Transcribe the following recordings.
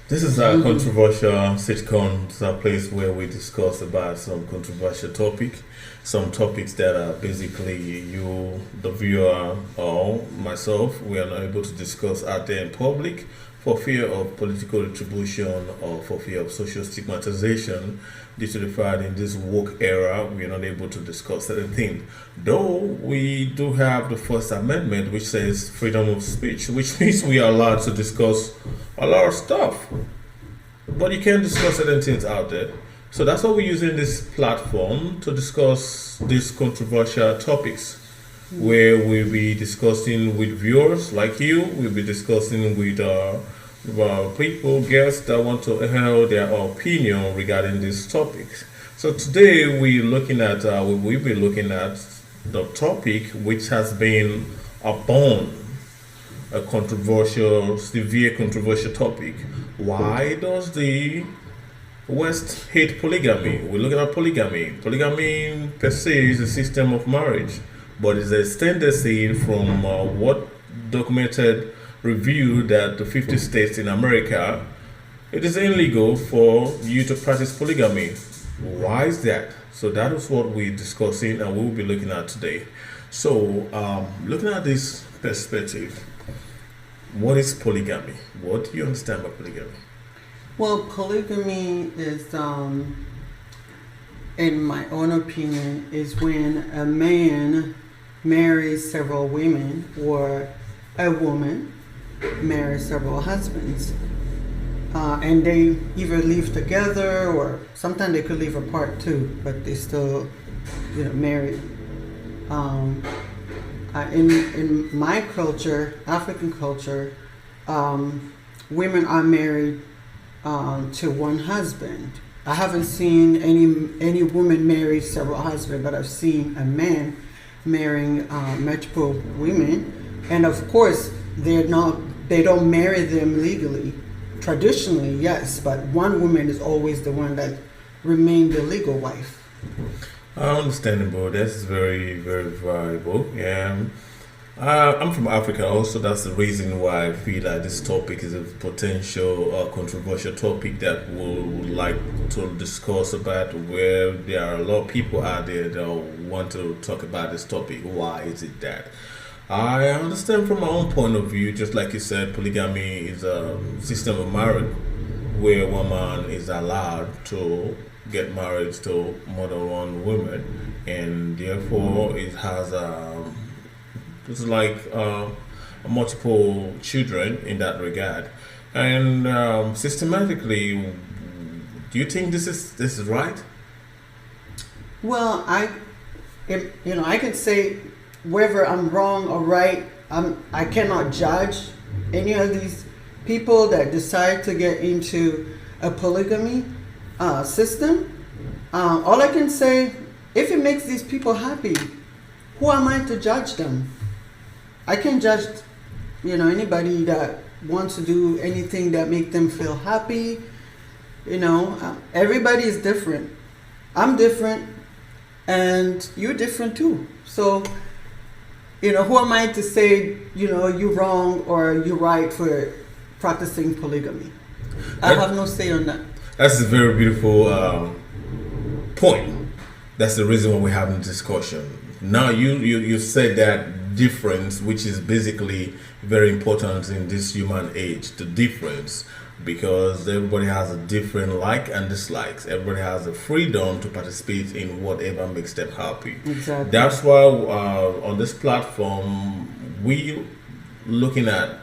This is a controversial sitcom. It's a place where we discuss about some controversial topic, some topics that are basically you, the viewer, or myself, we are not able to discuss out there in public for fear of political retribution or for fear of social stigmatization due to the fact in this woke era we are not able to discuss certain things. Though we do have the First Amendment which says freedom of speech, which means we are allowed to discuss a lot of stuff. But you can't discuss certain things out there. So that's why we're using this platform to discuss these controversial topics where we'll be discussing with viewers like you, we'll be discussing with people, guests that want to hear their opinion regarding these topics. So today we'll be looking at the topic which has been upon a controversial, severe controversial topic. Why does the West hate polygamy? We're looking at polygamy. Polygamy per se is a system of marriage, but it's a tendency from what documented review that the 50 states in America, it is illegal for you to practice polygamy. Why is that? So that is what we're discussing and we will be looking at today. So, looking at this perspective, what is polygamy? What do you understand by polygamy? Well, polygamy is, in my own opinion, is when a man marries several women or a woman marries several husbands. And they either live together or sometimes they could live apart too, but they still, married. In my culture, African culture, women are married to one husband. I haven't seen any woman marry several husbands, but I've seen a man marrying multiple women, and of course they don't marry them legally. Traditionally, yes, but one woman is always the one that remained the legal wife. Understandable. That's very, very valuable. Yeah. I'm from Africa also. That's the reason why I feel like this topic is a potential controversial topic that we would like to discuss about, where there are a lot of people out there that want to talk about this topic. Why is it that? I understand from my own point of view, just like you said, polygamy is a system of marriage where a woman is allowed to get married to more than one woman, and therefore it has it's like multiple children in that regard. And systematically, do you think this is right? Well, I can say whether I'm wrong or right. I cannot judge any of these people that decide to get into a polygamy system. All I can say, if it makes these people happy, who am I to judge them? I can judge, anybody that wants to do anything that make them feel happy. Everybody is different. I'm different, and you're different too. So, who am I to say, you're wrong or you're right for practicing polygamy? I have no say on that. That's a very beautiful point. That's the reason why we're having this discussion. Now you said that difference, which is basically very important in this human age, the difference, because everybody has a different like and dislikes. Everybody has the freedom to participate in whatever makes them happy. Exactly. That's why on this platform we looking at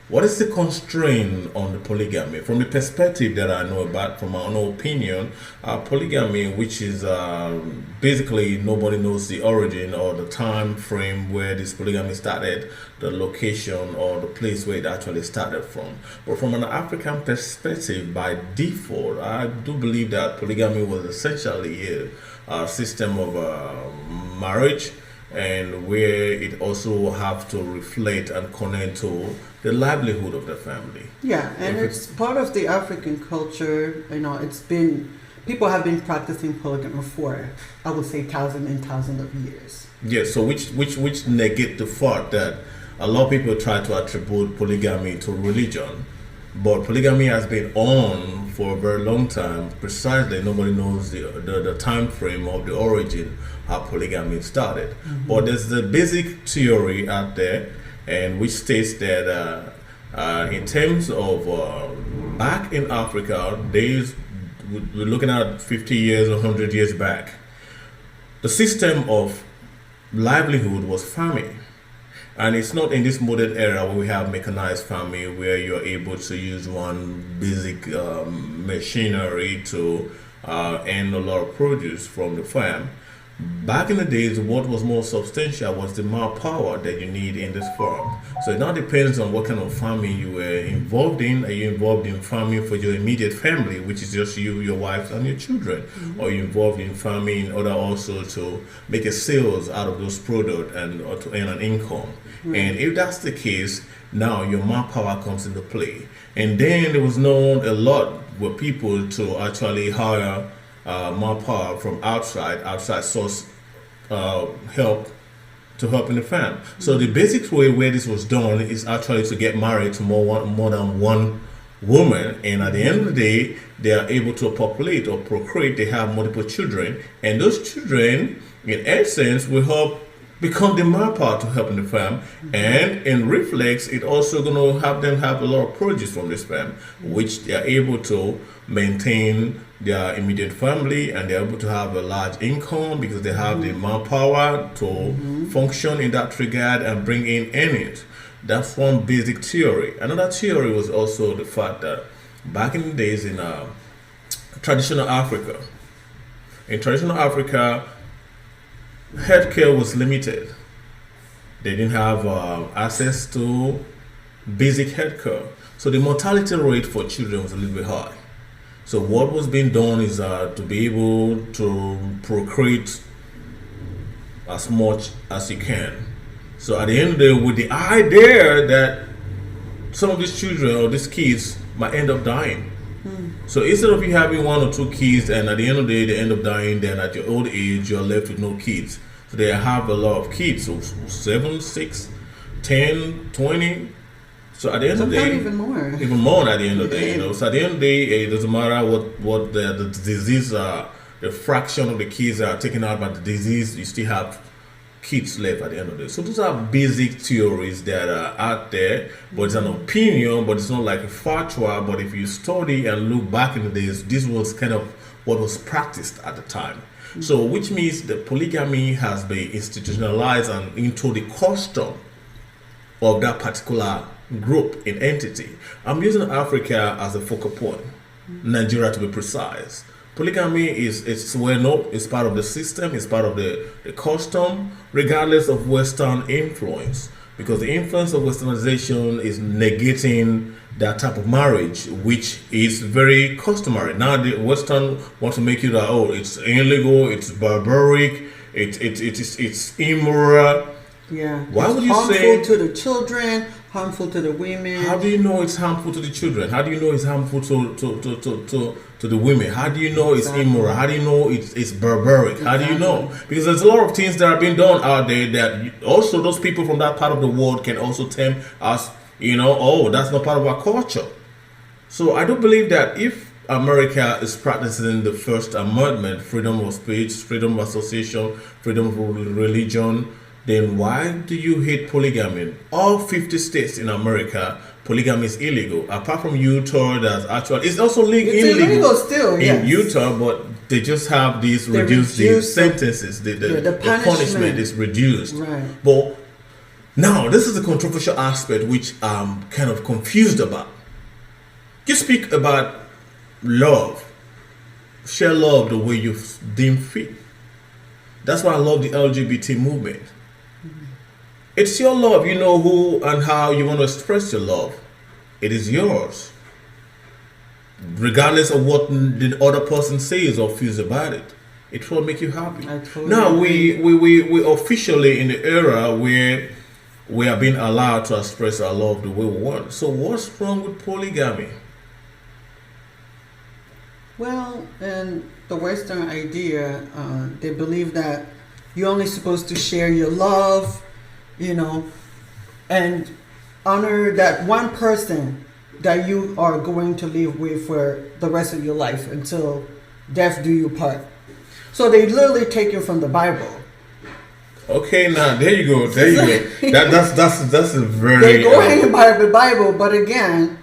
what is the constraint on the polygamy from the perspective that I know about, from my own opinion. Polygamy, which is basically nobody knows the origin or the time frame where this polygamy started, the location or the place where it actually started from. But from an African perspective, by default, I do believe that polygamy was essentially a system of marriage, and where it also have to reflect and connect to the livelihood of the family. Yeah, and it's part of the African culture. People have been practicing polygamy for, I would say, thousands and thousands of years. Yeah, so which negate the fact that a lot of people try to attribute polygamy to religion, But polygamy has been on for a very long time. Precisely, nobody knows the time frame of the origin how polygamy started. But there's the basic theory out there, and which states that in terms of back in Africa, days we're looking at 50 years or 100 years back, the system of livelihood was farming. And it's not in this modern era where we have mechanized farming where you're able to use one basic machinery to earn a lot of produce from the farm. Back in the days, what was more substantial was the manpower that you need in this farm. So it now depends on what kind of farming you were involved in. Are you involved in farming for your immediate family, which is just you, your wife, and your children? Or are you involved in farming in order also to make a sales out of those products and or to earn an income? And if that's the case, now your manpower comes into play. And then there was known a lot with people to actually hire manpower from outside source help to help in the farm. So the basic way where this was done is actually to get married to more than one woman, and at the end of the day, they are able to populate or procreate. They have multiple children, and those children, in essence, will help become the manpower to help in the farm, and in reflex, it also going to help them have a lot of produce from this farm, which they are able to maintain their immediate family, and they're able to have a large income because they have the manpower to function in that regard and bring in earnings. That's one basic theory. Another theory was also the fact that back in the days in traditional Africa, healthcare was limited. They didn't have access to basic healthcare, so the mortality rate for children was a little bit high. So what was being done is to be able to procreate as much as you can. So at the end of the day, with the idea that some of these children or these kids might end up dying. So instead of you having one or two kids and at the end of the day they end up dying, then at your old age you're left with no kids. So they have a lot of kids, so 7, 6, 10, 20. So at the end of the day, even more at the end of the day, So at the end of the day, it doesn't matter what the disease, the fraction of the kids are taken out by the disease, you still have kids left at the end of the day. So those are basic theories that are out there, but it's an opinion, but it's not like a fatwa. But if you study and look back in the days, this was kind of what was practiced at the time. So which means that polygamy has been institutionalized and into the custom of that particular group in entity. I'm using Africa as a focal point, Nigeria to be precise. Polygamy it's well known, it's part of the system, it's part of the custom, regardless of Western influence. Because the influence of Westernization is negating that type of marriage, which is very customary. Now the Western want to make you that, oh, it's illegal, it's barbaric, it's immoral. Yeah. Why would you harmful say to the children, harmful to the women? How do you know it's harmful to the children? How do you know it's harmful to the women? How do you know it's immoral? How do you know it's barbaric? How do you know? Because there's a lot of things that are being done out there that also those people from that part of the world can also term as, oh, that's not part of our culture. So I don't believe that if America is practicing the First Amendment, freedom of speech, freedom of association, freedom of religion, then why do you hate polygamy? All 50 states in America, polygamy is illegal. Apart from Utah, that's actually it's also illegal still in Utah, but they just have these reduced the sentences. The punishment is reduced. Right. But now this is a controversial aspect which I'm kind of confused about. You speak about love, share love the way you deem fit. That's why I love the LGBT movement. It's your love. You know who and how you want to express your love. It is yours. Regardless of what the other person says or feels about it. It will make you happy. Now we officially in the era where we are being allowed to express our love the way we want. So what's wrong with polygamy? Well, in the Western idea, they believe that you're only supposed to share your love, and honor that one person that you are going to live with for the rest of your life until death do you part. So they literally take it from the Bible. Okay, now there you go. That's a very. They go ahead by the Bible, but again,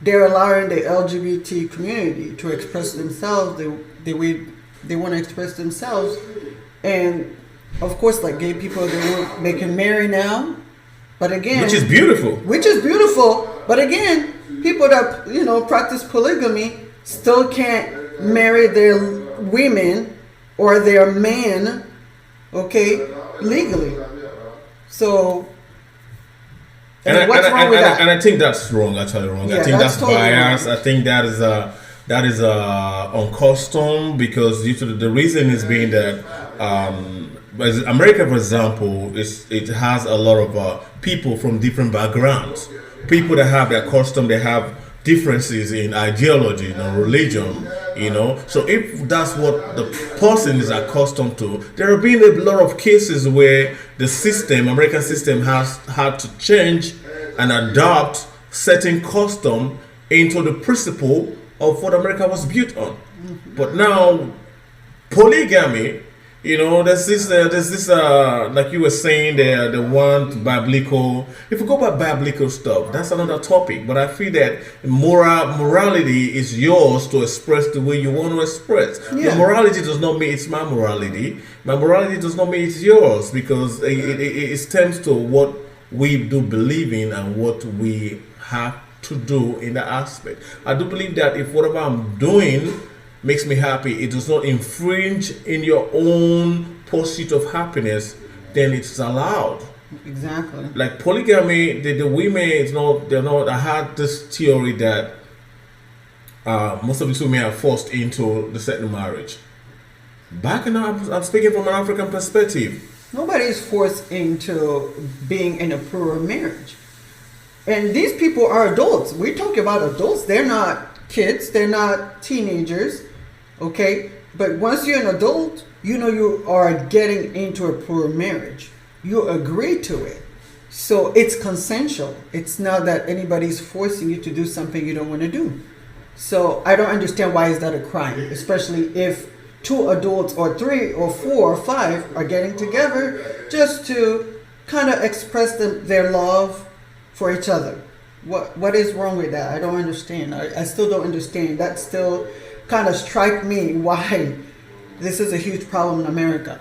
they're allowing the LGBT community to express themselves the way they want to express themselves, and of course, like gay people, they can marry now, but again, which is beautiful. But again, people that practice polygamy still can't marry their women or their men, okay, legally. So, what's wrong with that? And I think that's wrong. Actually, wrong. Yeah, I think that's totally bias. wrong. I think that is uncustom because due to the reason is being that as America, for example, it has a lot of people from different backgrounds, people that have their custom, they have differences in ideology, religion, So if that's what the person is accustomed to, there have been a lot of cases where the American system has had to change and adopt certain custom into the principle of what America was built on. But now, polygamy, there's this like you were saying, the one biblical. If you go by biblical stuff, that's another topic. But I feel that morality is yours to express the way you want to express. Yeah. Your morality does not mean it's my morality. My morality does not mean it's yours because it stems to what we do believe in and what we have to do in that aspect. I do believe that if whatever I'm doing makes me happy, it does not infringe in your own pursuit of happiness, then it's allowed. Exactly. Like polygamy, the women, they're not. I had this theory that most of these women are forced into the second marriage. Back in, I'm speaking from an African perspective. Nobody is forced into being in a plural marriage. And these people are adults. We talk about adults. They're not kids. They're not teenagers. Okay? But once you're an adult, you are getting into a plural marriage. You agree to it. So it's consensual. It's not that anybody's forcing you to do something you don't want to do. So I don't understand why is that a crime, especially if two adults or three or four or five are getting together just to kind of express their love for each other. What is wrong with that? I don't understand. I still don't understand. That still kind of strike me why this is a huge problem in America.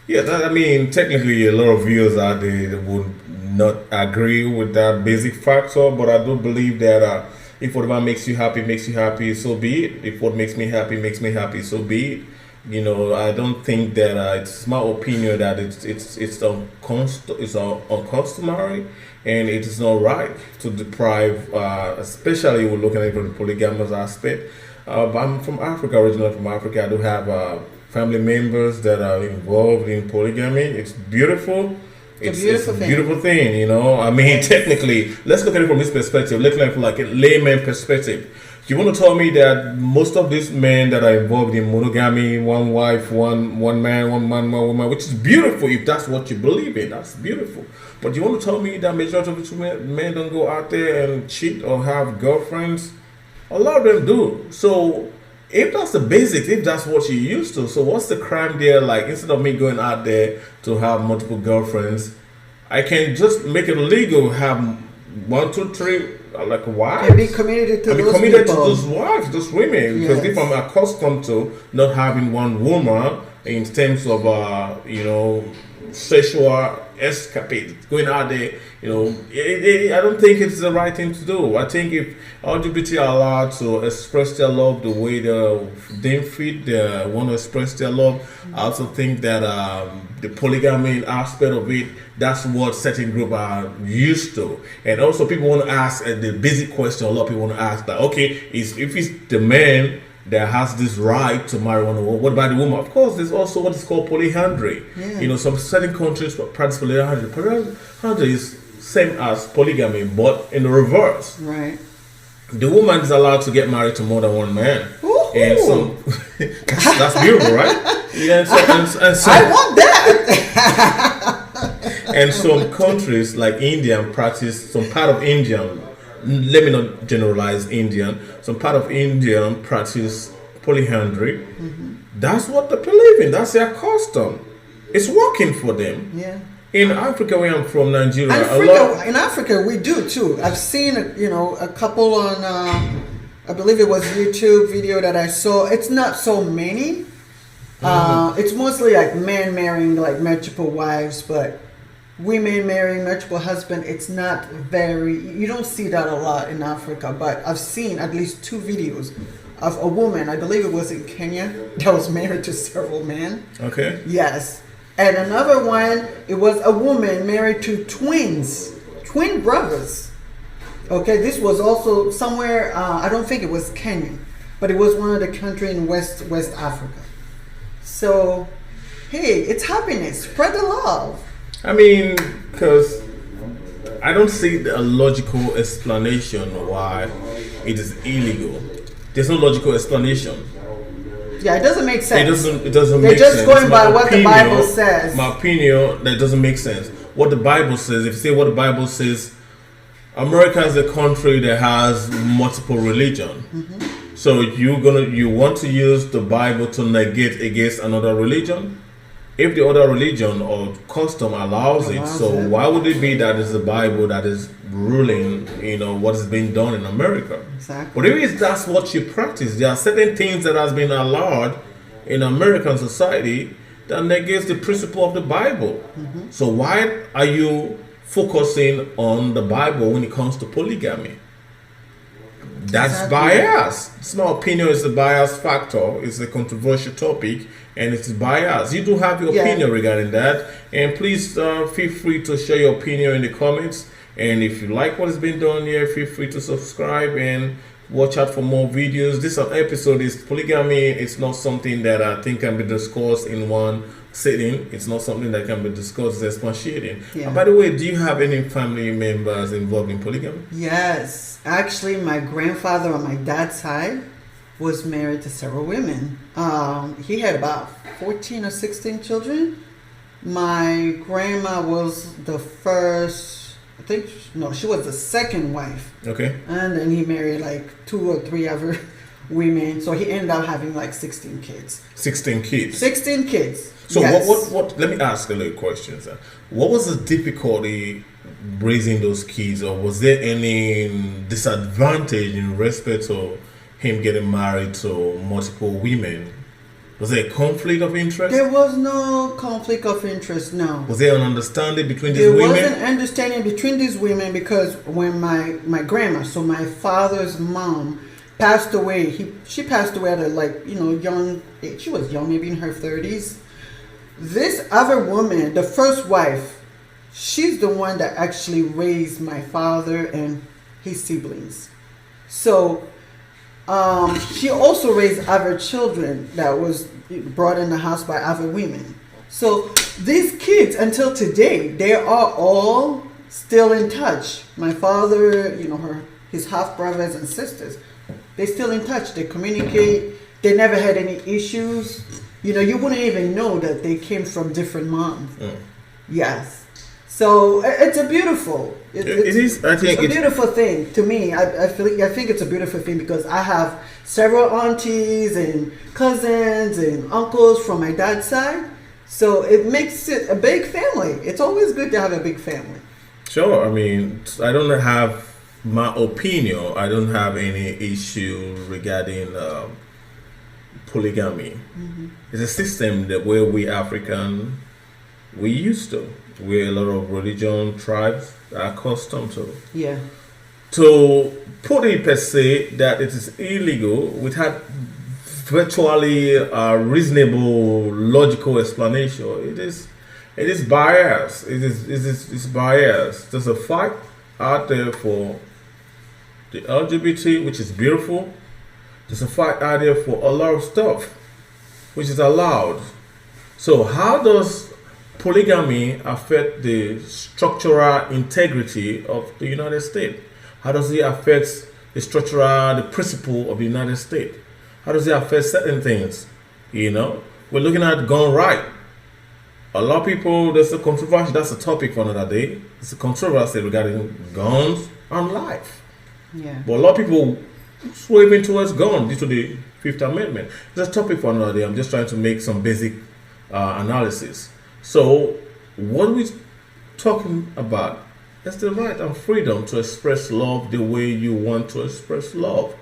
Yeah, technically a lot of viewers out there that would not agree with that basic factor, but I do believe that if whatever makes you happy, so be it. If what makes me happy, so be it. I don't think that it's my opinion that it's uncustomary and it is not right to deprive, especially we're looking at it from the polygamous aspect. But I'm from Africa, originally from Africa. I do have family members that are involved in polygamy. It's beautiful. It's a beautiful thing, Technically, let's look at it from this perspective. Let's look at it from like a layman perspective. You want to tell me that most of these men that are involved in monogamy, one wife, one man, one woman, which is beautiful if that's what you believe in, that's beautiful. But you want to tell me that majority of these men don't go out there and cheat or have girlfriends? A lot of them do. So if that's the basics, if that's what you're used to, so what's the crime there? Like instead of me going out there to have multiple girlfriends, I can just make it legal, have 1, 2, 3, like wives. And be committed to those wives, those women. Because if I'm accustomed to not having one woman in terms of sexual escapade, going out there, I don't think it's the right thing to do. I think if LGBT are allowed to express their love the way they want to express their love, I also think that the polygamy aspect of it, that's what certain group are used to. And also people want to ask the basic question a lot of people want to ask, that okay, if it's the man that has this right to marry one woman, what about the woman? Of course, there's also what is called polyandry. Yeah. Some certain countries practice polyandry. Polyandry is same as polygamy, but in the reverse. Right. The woman is allowed to get married to more than one man. Ooh. And so that's beautiful, right? Yeah, and so I want that. And some countries like India practice, some part of India let me not generalize Indian. Some part of Indian practice polyandry. That's what they believe in. That's their custom. It's working for them. Yeah. In Africa, where I'm from, Nigeria, In Africa, we do too. I've seen, a couple on, I believe it was YouTube video that I saw. It's not so many. It's mostly like men marrying like multiple wives, but women marrying multiple husbands. It's not you don't see that a lot in Africa. But I've seen at least 2 videos of a woman, I believe it was in Kenya, that was married to several men. Okay. Yes. And another one, it was a woman married to twin brothers. Okay, this was also somewhere, I don't think it was Kenya, but it was one of the countries in West Africa. So, hey, it's happiness. Spread the love. I mean, because I don't see a logical explanation why it is illegal. There's no logical explanation. Yeah, it doesn't make sense. It doesn't They're make just sense. going by what the Bible says. My opinion, that doesn't make sense. What the Bible says, if you say what the Bible says, America is a country that has multiple religion. So you want to use the Bible to negate against another religion? If the other religion or custom allows it, so why would it be that it's the Bible that is ruling, what is being done in America? Exactly. But if that's what you practice, there are certain things that has been allowed in American society that negates the principle of the Bible. So why are you focusing on the Bible when it comes to polygamy? That's bias. It's my opinion. It's a bias factor. It's a controversial topic, and it's bias. You do have your opinion regarding that, and please feel free to share your opinion in the comments. And if you like what has been done here, feel free to subscribe and watch out for more videos. This episode is polygamy. It's not something that I think can be discussed in one sitting. It's not something that can be discussed expatiating. And by the way, do you have any family members involved in polygamy? Yes. Actually, my grandfather on my dad's side was married to several women. He had about 14 or 16 children. My grandma was the first, she was the second wife. Okay. And then he married like 2 or 3 other women. So he ended up having like 16 kids. 16 kids? 16 kids. So what let me ask a little question, sir. What was the difficulty raising those kids, or was there any disadvantage in respect to him getting married to multiple women? Was there a conflict of interest? There was no conflict of interest, no. Was there an understanding between these women? There was an understanding between these women because when my grandma, so my father's mom, passed away, she passed away at a young age. She was young, maybe in her 30s. This other woman, the first wife, she's the one that actually raised my father and his siblings. So she also raised other children that was brought in the house by other women. So these kids, until today, they are all still in touch. My father, his half brothers and sisters, they're still in touch. They communicate. They never had any issues. You wouldn't even know that they came from different moms. Yes. So it's a beautiful. It's a beautiful thing to me. I think it's a beautiful thing because I have several aunties and cousins and uncles from my dad's side. So it makes it a big family. It's always good to have a big family. Sure. I mean, I don't have my opinion. I don't have any issue regarding polygamy. It's a system that where we African we used to, where a lot of religion tribes are accustomed to. Yeah. To put it per se that it is illegal without virtually a reasonable logical explanation, it is bias. It's bias. There's a fight out there for the LGBT, which is beautiful. There's a fight out there for a lot of stuff, which is allowed. So how does polygamy affect the structural integrity of the United States? How does it affect the principle of the United States? How does it affect certain things? We're looking at gun right. A lot of people, there's a controversy, that's a topic for another day. It's a controversy regarding guns and life. Yeah. But a lot of people swerving towards gun due to the Fifth Amendment. It's a topic for another day. I'm just trying to make some basic analysis. So, what we talking about is the right and freedom to express love the way you want to express love.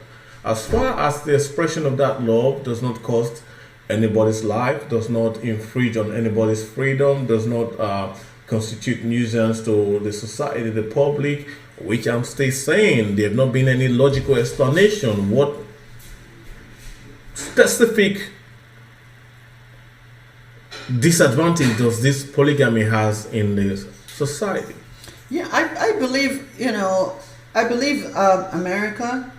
As far as the expression of that love does not cost anybody's life, does not infringe on anybody's freedom, does not constitute nuisance to the society, the public, which I'm still saying there have not been any logical explanation what specific disadvantage does this polygamy has in the society. Yeah, I believe, America,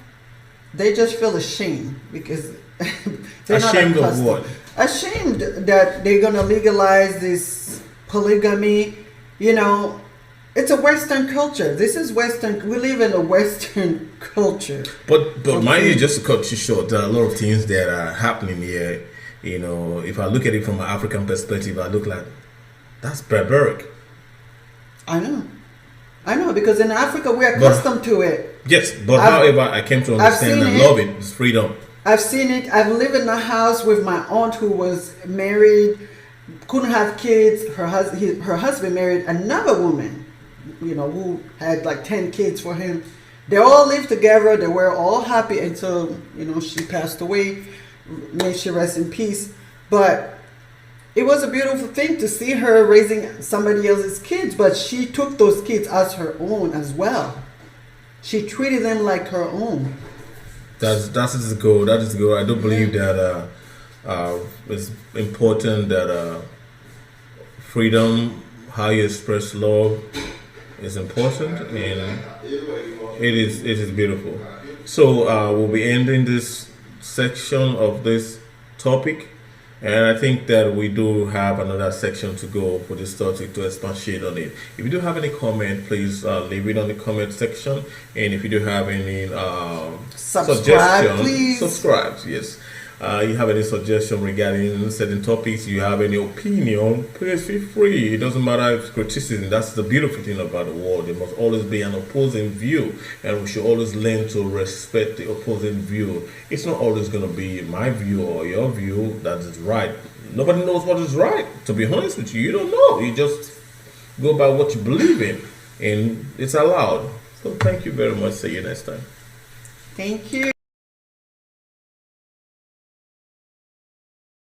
they just feel ashamed because they're Ashamed not of what? ashamed that they're going to legalize this polygamy. It's a Western culture. This is Western. We live in a Western culture. But mind you, just to cut you short, there are a lot of things that are happening here. If I look at it from an African perspective, I look like that's barbaric. I know, because in Africa we're accustomed to it. Yes, but however, I came to understand and love it. It's freedom. I've seen it. I've lived in a house with my aunt who was married, couldn't have kids. Her husband married another woman, who had like 10 kids for him. They all lived together. They were all happy until, she passed away. May she rest in peace. But it was a beautiful thing to see her raising somebody else's kids, but she took those kids as her own as well. She treated them like her own. That is the goal. That is the goal. I do believe that it's important that freedom, how you express love, is important, and it is beautiful. So we'll be ending this section of this topic. And I think that we do have another section to go for this topic to expatiate on it. If you do have any comment, please leave it on the comment section. And if you do have any suggestion, please. Subscribe. Yes. You have any suggestion regarding certain topics, you have any opinion, please feel free. It doesn't matter if it's criticism. That's the beautiful thing about the world. There must always be an opposing view, and we should always learn to respect the opposing view. It's not always going to be my view or your view that is right. Nobody knows what is right. To be honest with you, you don't know. You just go by what you believe in, and it's allowed. So thank you very much. See you next time. Thank you.